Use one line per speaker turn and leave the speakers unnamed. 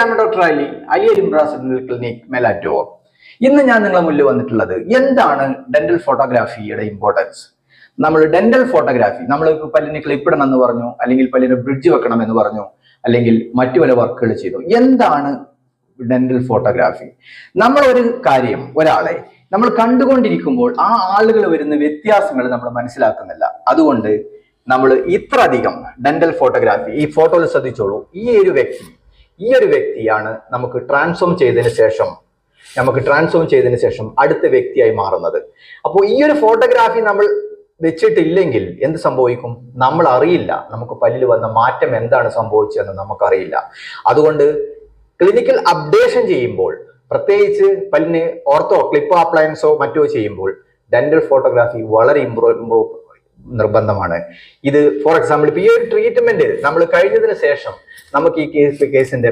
I doctor Ali clinic Melattur. ഇന്ന് ഞാൻ നിങ്ങളെ മുന്നിൽ വന്നിട്ടുള്ളത് എന്താണ് ഡെന്റൽ ഫോട്ടോഗ്രാഫിയുടെ ഇമ്പോർട്ടൻസ്. നമ്മൾ ഡെന്റൽ ഫോട്ടോഗ്രാഫി, നമ്മൾ പല്ലിന് ക്ലിപ്പിടണം എന്ന് പറഞ്ഞു, അല്ലെങ്കിൽ പല്ലിന് ബ്രിഡ്ജ് വെക്കണം എന്ന് പറഞ്ഞു, അല്ലെങ്കിൽ മറ്റു പല വർക്കുകൾ ചെയ്തു. എന്താണ് ഡെന്റൽ ഫോട്ടോഗ്രാഫി? നമ്മൾ ഒരു കാര്യം, ഒരാളെ നമ്മൾ കണ്ടുകൊണ്ടിരിക്കുമ്പോൾ ആ ആളുകൾ വരുന്ന വ്യത്യാസങ്ങൾ നമ്മൾ മനസ്സിലാക്കുന്നില്ല. അതുകൊണ്ട് നമ്മൾ ഇത്ര അധികം ഡെന്റൽ ഫോട്ടോഗ്രാഫി, ഈ ഫോട്ടോയിൽ ശ്രദ്ധിച്ചോളൂ, ഈ ഒരു വ്യക്തിയാണ് നമുക്ക് ട്രാൻസ്ഫോം ചെയ്തതിന് ശേഷം അടുത്ത വ്യക്തിയായി മാറുന്നത്. അപ്പോൾ ഈ ഒരു ഫോട്ടോഗ്രാഫി നമ്മൾ വെച്ചിട്ടില്ലെങ്കിൽ എന്ത് സംഭവിക്കും? നമ്മൾ അറിയില്ല. നമുക്ക് പല്ലിൽ വന്ന മാറ്റം എന്താണ് സംഭവിച്ചതെന്ന് നമുക്കറിയില്ല. അതുകൊണ്ട് ക്ലിനിക്കൽ അപ്ഡേഷൻ ചെയ്യുമ്പോൾ, പ്രത്യേകിച്ച് പല്ലിന് ഓർത്തോ ക്ലിപ്പോ അപ്ലയൻസോ മറ്റോ ചെയ്യുമ്പോൾ ഡെന്റൽ ഫോട്ടോഗ്രാഫി വളരെ നിർബന്ധമാണ്. ഇത് ഫോർ എക്സാമ്പിൾ, ഇപ്പൊ ഈ ഒരു ട്രീറ്റ്മെന്റ് നമ്മൾ കഴിഞ്ഞതിന് ശേഷം നമുക്ക് ഈ കേസിന്റെ